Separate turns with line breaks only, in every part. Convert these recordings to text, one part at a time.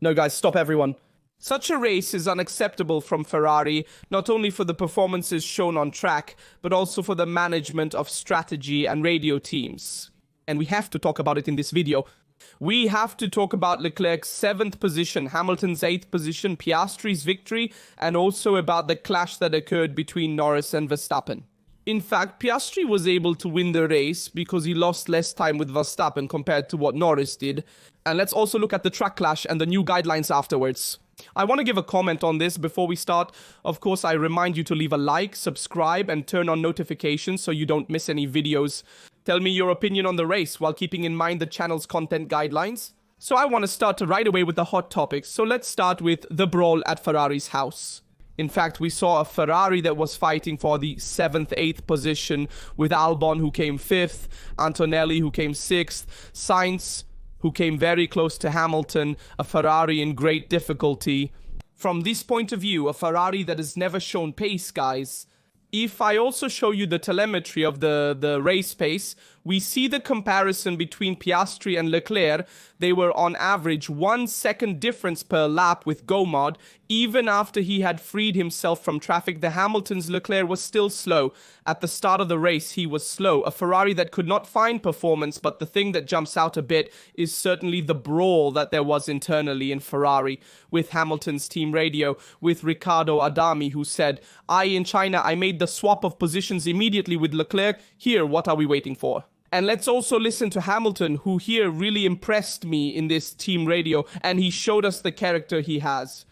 No, guys, stop everyone. Such a race is unacceptable from Ferrari, not only for the performances shown on track, but also for the management of strategy and radio teams. And we have to talk about it in this video. We have to talk about Leclerc's 7th position, Hamilton's 8th position, Piastri's victory, and also about the clash that occurred between Norris and Verstappen. In fact, Piastri was able to win the race because he lost less time with Verstappen compared to what Norris did. And let's also look at the track clash and the new guidelines afterwards. I want to give a comment on this before we start. Of course, I remind you to leave a like, subscribe, and turn on notifications so you don't miss any videos. Tell me your opinion on the race while keeping in mind the channel's content guidelines. So I want to start right away with the hot topics. So let's start with the brawl at Ferrari's house. In fact, we saw a Ferrari that was fighting for the 7th, 8th position with Albon, who came 5th, Antonelli, who came 6th, Sainz, who came very close to Hamilton, a Ferrari in great difficulty. From this point of view, a Ferrari that has never shown pace, guys. If I also show you the telemetry of the race pace, we see the comparison between Piastri and Leclerc. They were on average 1 second difference per lap with Go Mod. Even after he had freed himself from traffic, the Hamilton's Leclerc was still slow. At the start of the race, he was slow. A Ferrari that could not find performance, but the thing that jumps out a bit is certainly the brawl that there was internally in Ferrari with Hamilton's team radio, with Riccardo Adami, who said, in China, I made the swap of positions immediately with Leclerc. Here, what are we waiting for? And let's also listen to Hamilton, who here really impressed me in this team radio, and he showed us the character he has.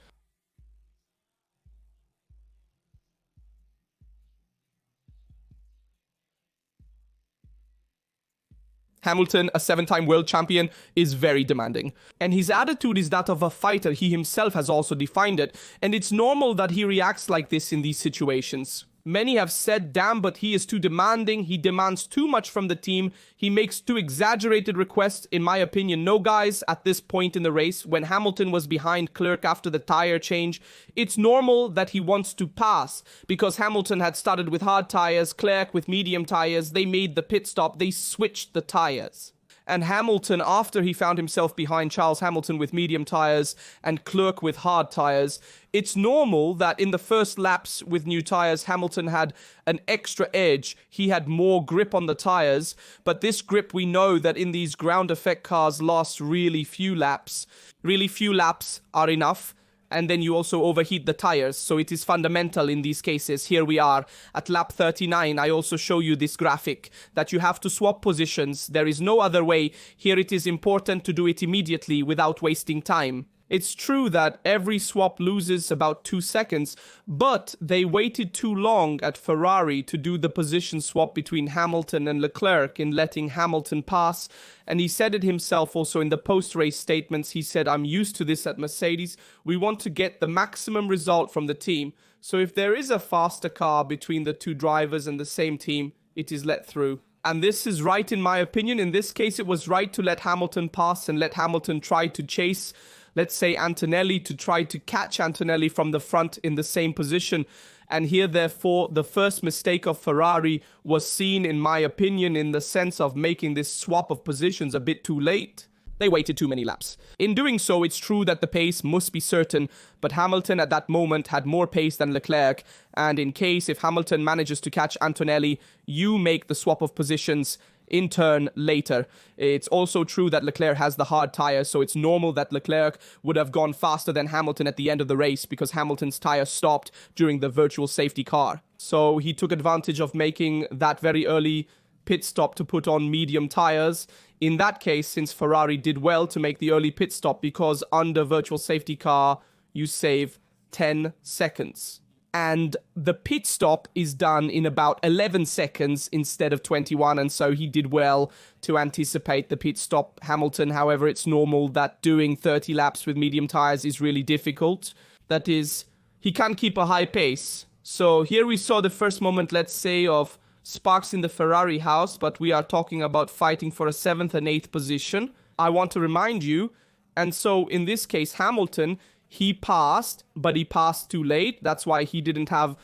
Hamilton, a 7-time world champion, is very demanding. And his attitude is that of a fighter. He himself has also defined it. And it's normal that he reacts like this in these situations. Many have said, damn, but he is too demanding. He demands too much from the team. He makes too exaggerated requests. In my opinion, no, guys, at this point in the race, when Hamilton was behind Leclerc after the tire change, it's normal that he wants to pass because Hamilton had started with hard tires, Leclerc with medium tires. They made the pit stop. They switched the tires. And Hamilton, after he found himself behind Charles Hamilton with medium tires and Leclerc with hard tires, it's normal that in the first laps with new tires, Hamilton had an extra edge. He had more grip on the tires, but this grip, we know that in these ground effect cars lasts really few laps. Really few laps are enough. And then you also overheat the tires, so it is fundamental in these cases. Here we are at lap 39. I also show you this graphic that you have to swap positions. There is no other way. Here it is important to do it immediately without wasting time. It's true that every swap loses about 2 seconds, but they waited too long at Ferrari to do the position swap between Hamilton and Leclerc in letting Hamilton pass. And he said it himself also in the post-race statements. He said, I'm used to this at Mercedes. We want to get the maximum result from the team. So if there is a faster car between the two drivers and the same team, it is let through. And this is right in my opinion. In this case, it was right to let Hamilton pass and let Hamilton try to chase, let's say, Antonelli, to try to catch Antonelli from the front in the same position. And here, therefore, the first mistake of Ferrari was seen, in my opinion, in the sense of making this swap of positions a bit too late. They waited too many laps. In doing so, it's true that the pace must be certain, but Hamilton at that moment had more pace than Leclerc, and in case if Hamilton manages to catch Antonelli, you make the swap of positions in turn later. It's also true that Leclerc has the hard tire, so it's normal that Leclerc would have gone faster than Hamilton at the end of the race because Hamilton's tire stopped during the virtual safety car. So he took advantage of making that very early pit stop to put on medium tires. In that case, since Ferrari did well to make the early pit stop because under virtual safety car, you save 10 seconds. And the pit stop is done in about 11 seconds instead of 21, and so he did well to anticipate the pit stop. Hamilton, however, it's normal that doing 30 laps with medium tires is really difficult. That is, he can't keep a high pace. So here we saw the first moment, let's say, of sparks in the Ferrari house, but we are talking about fighting for a 7th and 8th position. I want to remind you, and so in this case, Hamilton, he passed, but he passed too late. That's why he didn't have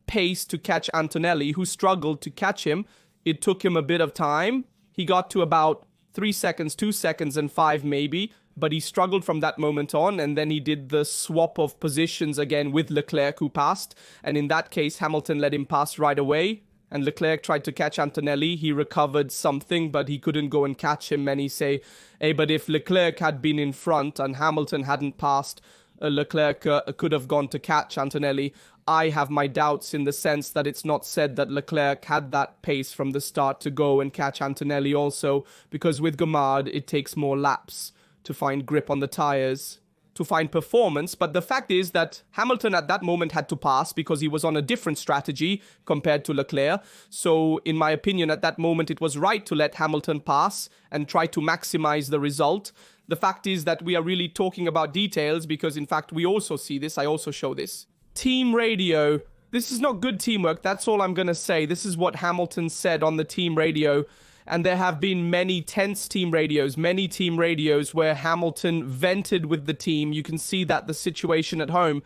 pace to catch Antonelli, who struggled to catch him. It took him a bit of time. He got to about 3 seconds, 2 seconds, and 5 maybe but he struggled from that moment on, and then he did the swap of positions again with Leclerc, who passed, and in that case, Hamilton let him pass right away, and Leclerc tried to catch Antonelli. He recovered something, but he couldn't go and catch him, and he say, hey, but if Leclerc had been in front and Hamilton hadn't passed, Leclerc could have gone to catch Antonelli. I have my doubts in the sense that it's not said that Leclerc had that pace from the start to go and catch Antonelli also, because with Gomard, it takes more laps to find grip on the tires, to find performance. But the fact is that Hamilton at that moment had to pass because he was on a different strategy compared to Leclerc. So in my opinion, at that moment, it was right to let Hamilton pass and try to maximize the result. The fact is that we are really talking about details because, in fact, we also see this. I also show this. Team radio. This is not good teamwork. That's all I'm going to say. This is what Hamilton said on the team radio. And there have been many tense team radios where Hamilton vented with the team. You can see that the situation at home.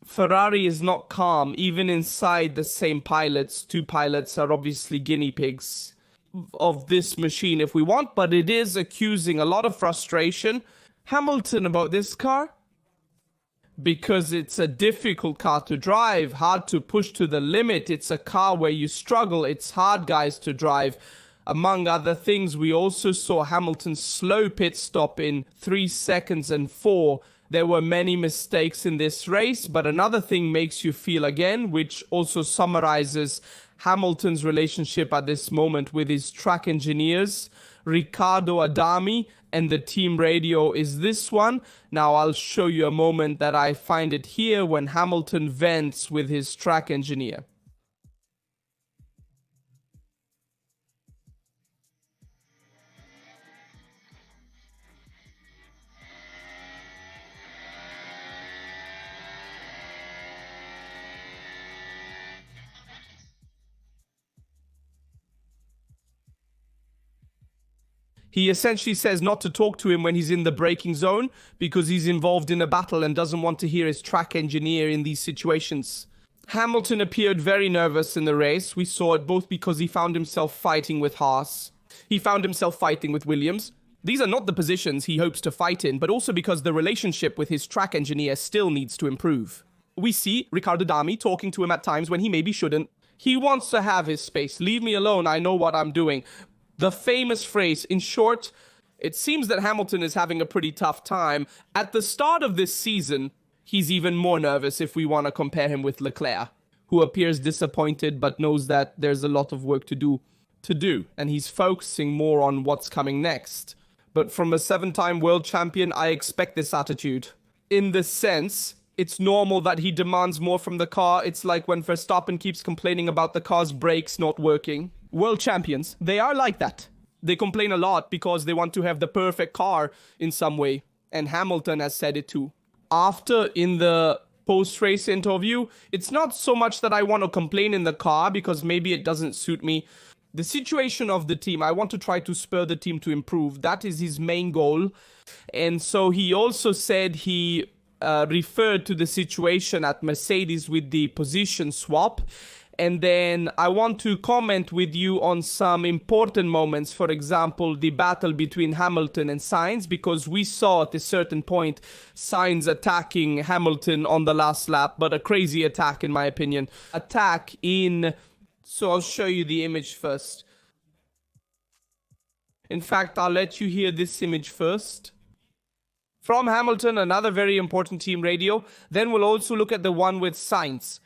Ferrari is not calm, even inside the same pilots. Two pilots are obviously guinea pigs of this machine if we want, but it is accusing a lot of frustration. Hamilton about this car, because it's a difficult car to drive, hard to push to the limit. It's a car where you struggle. It's hard, guys, to drive. Among other things, we also saw Hamilton's slow pit stop in 3 seconds and 4. There were many mistakes in this race, but another thing makes you feel again, which also summarizes Hamilton's relationship at this moment with his track engineers, Riccardo Adami, and the team radio is this one. Now I'll show you a moment that I find it here when Hamilton vents with his track engineer. He essentially says not to talk to him when he's in the braking zone because he's involved in a battle and doesn't want to hear his track engineer in these situations. Hamilton appeared very nervous in the race. We saw it both because he found himself fighting with Haas. He found himself fighting with Williams. These are not the positions he hopes to fight in, but also because the relationship with his track engineer still needs to improve. We see Riccardo Adami talking to him at times when he maybe shouldn't. He wants to have his space. Leave me alone, I know what I'm doing. The famous phrase, in short, it seems that Hamilton is having a pretty tough time. At the start of this season, he's even more nervous if we want to compare him with Leclerc, who appears disappointed but knows that there's a lot of work to do. And he's focusing more on what's coming next. But from a 7-time world champion, I expect this attitude. In this sense, it's normal that he demands more from the car. It's like when Verstappen keeps complaining about the car's brakes not working. World champions, they are like that. They complain a lot because they want to have the perfect car in some way. And Hamilton has said it too. After, in the post-race interview, it's not so much that I want to complain in the car because maybe it doesn't suit me. The situation of the team, I want to try to spur the team to improve. That is his main goal. And so he also said he referred to the situation at Mercedes with the position swap. And then I want to comment with you on some important moments. For example, the battle between Hamilton and Sainz, because we saw at a certain point Sainz attacking Hamilton on the last lap, but a crazy attack in my opinion. So I'll show you the image first. In fact, I'll let you hear this image first. From Hamilton, another very important team radio. Then we'll also look at the one with Sainz.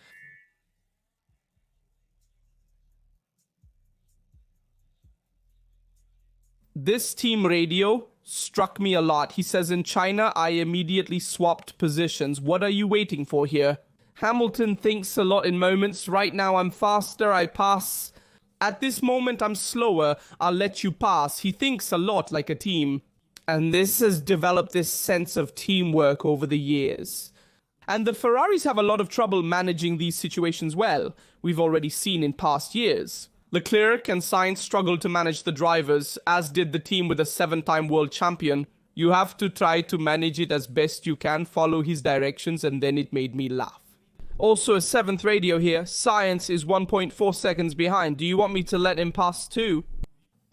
This team radio struck me a lot. He says, in China, I immediately swapped positions. What are you waiting for here? Hamilton thinks a lot in moments. Right now, I'm faster. I pass. At this moment, I'm slower. I'll let you pass. He thinks a lot like a team. And this has developed this sense of teamwork over the years. And the Ferraris have a lot of trouble managing these situations well. We've already seen in past years. Leclerc and Sainz struggled to manage the drivers, as did the team with a 7-time world champion. You have to try to manage it as best you can, follow his directions, and then it made me laugh. Also a 7th radio here. Sainz is 1.4 seconds behind. Do you want me to let him pass too?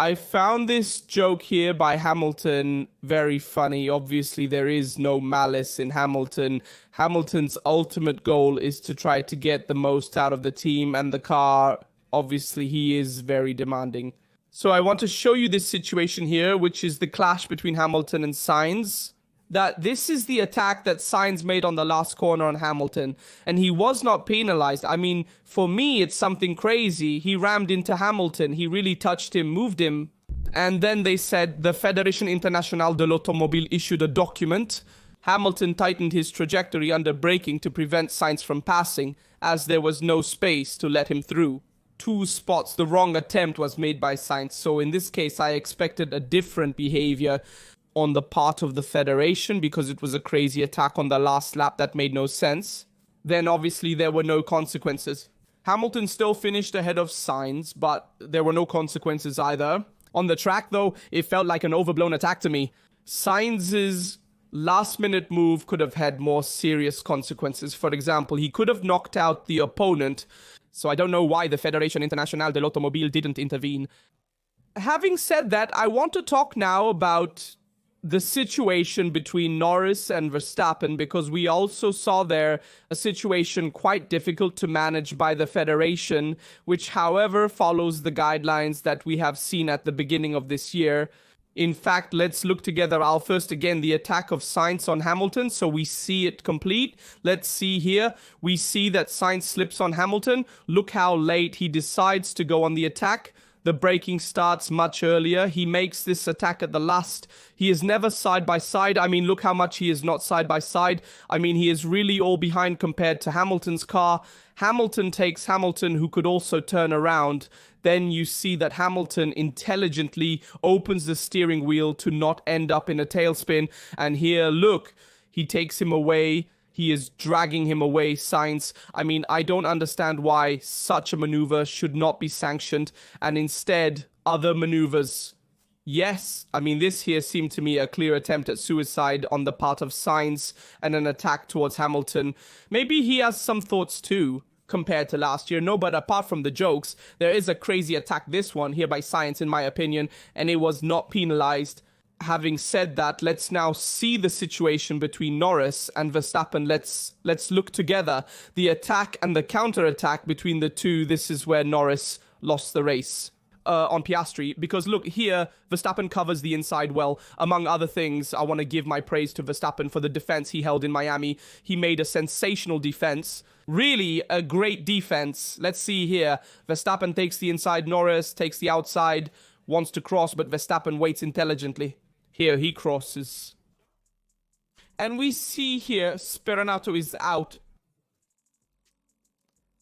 I found this joke here by Hamilton very funny. Obviously, there is no malice in Hamilton. Hamilton's ultimate goal is to try to get the most out of the team and the car. Obviously, he is very demanding. So I want to show you this situation here, which is the clash between Hamilton and Sainz. That this is the attack that Sainz made on the last corner on Hamilton, and he was not penalized. I mean, for me, it's something crazy. He rammed into Hamilton. He really touched him, moved him. And then they said the Fédération Internationale de l'Automobile issued a document. Hamilton tightened his trajectory under braking to prevent Sainz from passing, as there was no space to let him through. 2 spots, the wrong attempt was made by Sainz. So in this case, I expected a different behavior on the part of the Federation, because it was a crazy attack on the last lap that made no sense. Then obviously there were no consequences. Hamilton still finished ahead of Sainz, but there were no consequences either. On the track though, it felt like an overblown attack to me. Sainz's last minute move could have had more serious consequences. For example, he could have knocked out the opponent. So I don't know why the Fédération Internationale de l'Automobile didn't intervene. Having said that, I want to talk now about the situation between Norris and Verstappen, because we also saw there a situation quite difficult to manage by the Federation, which however follows the guidelines that we have seen at the beginning of this year. In fact, let's look together. I'll first again the attack of Sainz on Hamilton, so we see it complete. Let's see here. We see that Sainz slips on Hamilton. Look how late he decides to go on the attack. The braking starts much earlier. He makes this attack at the last. He is never side by side. I mean, look how much he is not side by side. I mean, he is really all behind compared to Hamilton's car. Hamilton takes Hamilton, who could also turn around. Then you see that Hamilton intelligently opens the steering wheel to not end up in a tailspin. And here, look, he takes him away. He is dragging him away, Sainz. I mean, I don't understand why such a maneuver should not be sanctioned, and instead, other maneuvers. Yes, I mean, this here seemed to me a clear attempt at suicide on the part of Sainz and an attack towards Hamilton. Maybe he has some thoughts too, compared to last year. No, but apart from the jokes, there is a crazy attack, this one here by Sainz, in my opinion, and it was not penalized. Having said that, let's now see the situation between Norris and Verstappen. Let's look together. The attack and the counter-attack between the two, this is where Norris lost the race on Piastri. Because look, here, Verstappen covers the inside well. Among other things, I want to give my praise to Verstappen for the defense he held in Miami. He made a sensational defense. Really a great defense. Let's see here. Verstappen takes the inside, Norris takes the outside, wants to cross, but Verstappen waits intelligently. Here he crosses. And we see here Speranato is out.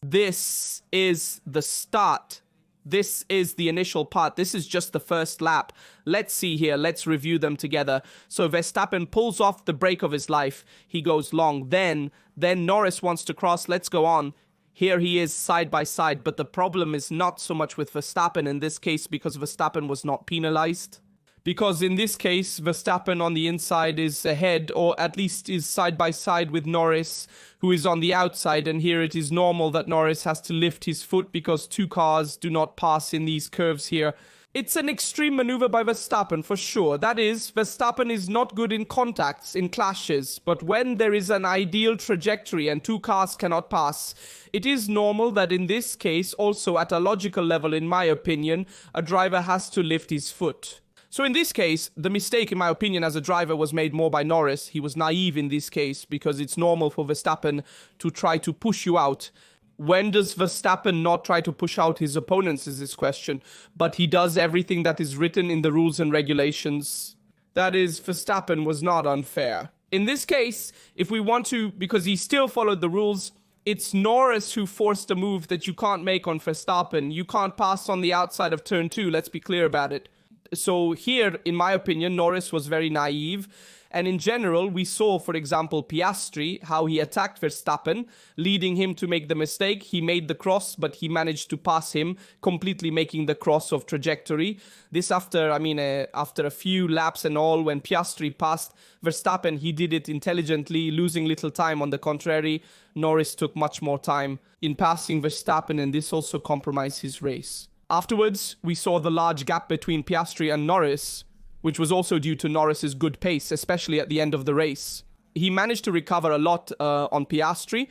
This is the start. This is the initial part. This is just the first lap. Let's see here. Let's review them together. So Verstappen pulls off the break of his life. He goes long. Then Norris wants to cross. Let's go on. Here he is side by side. But the problem is not so much with Verstappen in this case, because Verstappen was not penalized. Because in this case, Verstappen on the inside is ahead, or at least is side by side with Norris, who is on the outside. And here it is normal that Norris has to lift his foot because 2 cars do not pass in these curves here. It's an extreme maneuver by Verstappen for sure. That is, Verstappen is not good in contacts, in clashes. But when there is an ideal trajectory and 2 cars cannot pass, it is normal that in this case, also at a logical level, in my opinion, a driver has to lift his foot. So in this case, the mistake, in my opinion, as a driver was made more by Norris. He was naive in this case, because it's normal for Verstappen to try to push you out. When does Verstappen not try to push out his opponents is this question. But he does everything that is written in the rules and regulations. That is, Verstappen was not unfair. In this case, if we want to, because he still followed the rules, it's Norris who forced a move that you can't make on Verstappen. You can't pass on the outside of turn 2, let's be clear about it. So here, in my opinion, Norris was very naive. And in general, we saw, for example, Piastri, how he attacked Verstappen, leading him to make the mistake. He made the cross, but he managed to pass him, completely making the cross of trajectory. This after a few laps and all, when Piastri passed Verstappen, he did it intelligently, losing little time. On the contrary, Norris took much more time in passing Verstappen, and this also compromised his race. Afterwards, we saw the large gap between Piastri and Norris, which was also due to Norris's good pace, especially at the end of the race. He managed to recover a lot on Piastri,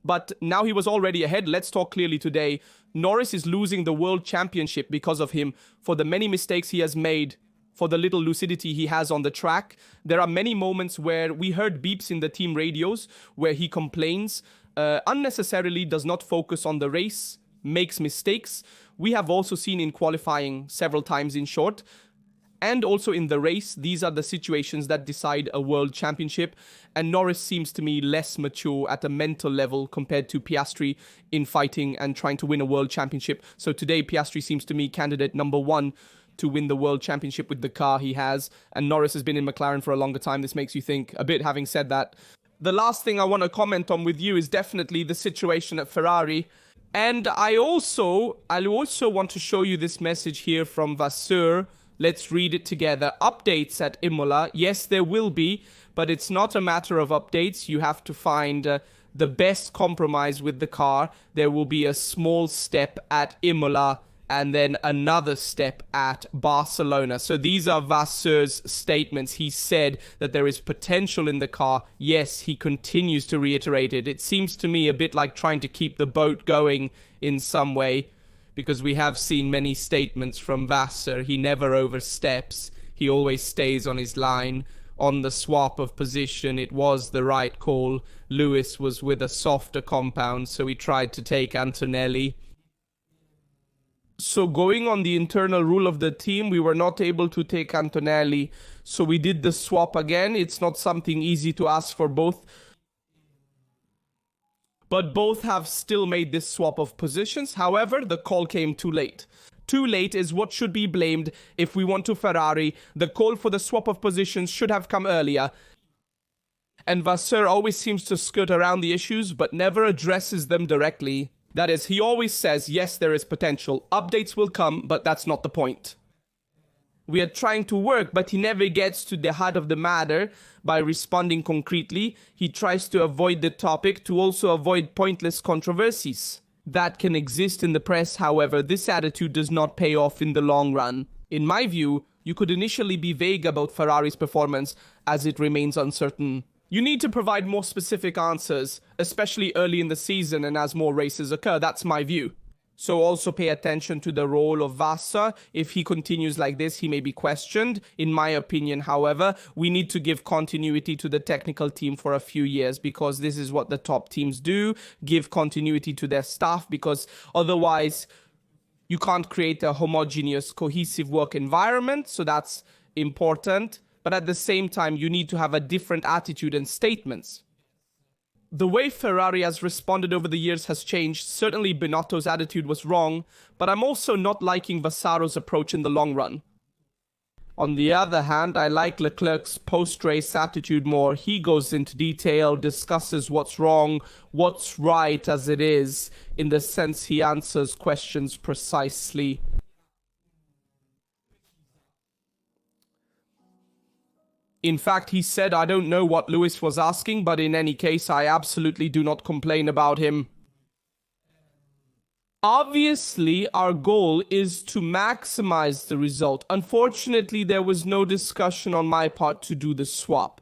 but now he was already ahead. Let's talk clearly today. Norris is losing the world championship because of him, for the many mistakes he has made, for the little lucidity he has on the track. There are many moments where we heard beeps in the team radios where he complains, unnecessarily does not focus on the race, makes mistakes. We have also seen in qualifying several times in short, and also in the race. These are the situations that decide a world championship, and Norris seems to me less mature at a mental level compared to Piastri in fighting and trying to win a world championship. So today Piastri seems to me candidate number one to win the world championship with the car he has, and Norris has been in McLaren for a longer time. This makes you think a bit. Having said that, the last thing I want to comment on with you is definitely the situation at Ferrari. And I also want to show you this message here from Vasseur. Let's read it together. Updates at Imola. Yes, there will be, but it's not a matter of updates. You have to find the best compromise with the car. There will be a small step at Imola and then another step at Barcelona. So these are Vasseur's statements. He said that there is potential in the car. Yes, he continues to reiterate it. It seems to me a bit like trying to keep the boat going in some way, because we have seen many statements from Vasseur. He never oversteps. He always stays on his line. On the swap of position, it was the right call. Lewis was with a softer compound, so he tried to take Antonelli. So going on the internal rule of the team, we were not able to take Antonelli, so we did the swap again. It's not something easy to ask for both, but both have still made this swap of positions. However, the call came too late. Too late is what should be blamed if we want to Ferrari. The call for the swap of positions should have come earlier. And Vasseur always seems to skirt around the issues, but never addresses them directly. That is, he always says, yes, there is potential. Updates will come, but that's not the point. We are trying to work, but he never gets to the heart of the matter by responding concretely. He tries to avoid the topic to also avoid pointless controversies that can exist in the press. However, this attitude does not pay off in the long run. In my view, you could initially be vague about Ferrari's performance as it remains uncertain. You need to provide more specific answers, especially early in the season and as more races occur. That's my view. So also pay attention to the role of Vasseur. If he continues like this, he may be questioned. In my opinion, however, we need to give continuity to the technical team for a few years, because this is what the top teams do. Give continuity to their staff, because otherwise you can't create a homogeneous, cohesive work environment. So that's important. But at the same time, you need to have a different attitude and statements. The way Ferrari has responded over the years has changed. Certainly Binotto's attitude was wrong, but I'm also not liking Vassaro's approach in the long run. On the other hand, I like Leclerc's post-race attitude more. He goes into detail, discusses what's wrong, what's right as it is, in the sense he answers questions precisely. In fact, he said, I don't know what Lewis was asking, but in any case, I absolutely do not complain about him. Obviously, our goal is to maximize the result. Unfortunately, there was no discussion on my part to do the swap.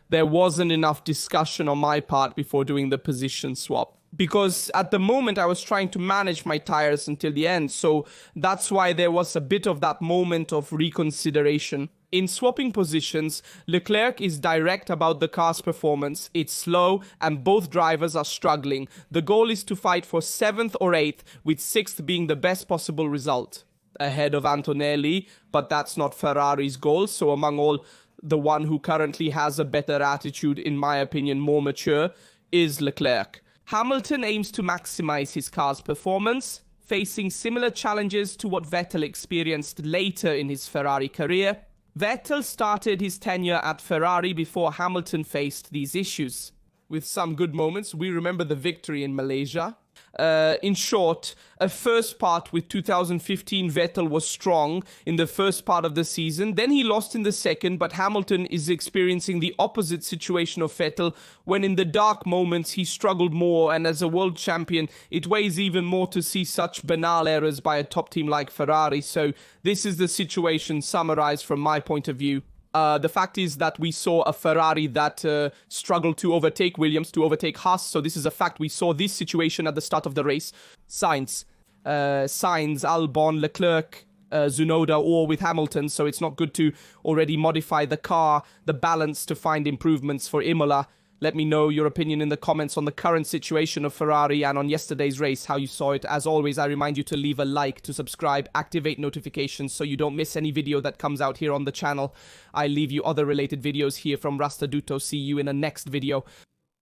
There wasn't enough discussion on my part before doing the position swap, because at the moment I was trying to manage my tires until the end, so that's why there was a bit of that moment of reconsideration. In swapping positions, Leclerc is direct about the car's performance. It's slow and both drivers are struggling. The goal is to fight for 7th or 8th, with 6th being the best possible result, ahead of Antonelli, but that's not Ferrari's goal. So among all, the one who currently has a better attitude, in my opinion, more mature, is Leclerc. Hamilton aims to maximize his car's performance, facing similar challenges to what Vettel experienced later in his Ferrari career. Vettel started his tenure at Ferrari before Hamilton faced these issues. With some good moments, we remember the victory in Malaysia. In short, a first part with 2015 Vettel was strong in the first part of the season. Then he lost in the second, but Hamilton is experiencing the opposite situation of Vettel, when in the dark moments he struggled more, and as a world champion, it weighs even more to see such banal errors by a top team like Ferrari. So this is the situation summarized from my point of view. The fact is that we saw a Ferrari that struggled to overtake Williams, to overtake Haas. So this is a fact. We saw this situation at the start of the race. Sainz, Albon, Leclerc, Tsunoda, all with Hamilton. So it's not good to already modify the car, the balance, to find improvements for Imola. Let me know your opinion in the comments on the current situation of Ferrari and on yesterday's race, how you saw it. As always, I remind you to leave a like, to subscribe, activate notifications so you don't miss any video that comes out here on the channel. I leave you other related videos here from Rastaduto. See you in the next video.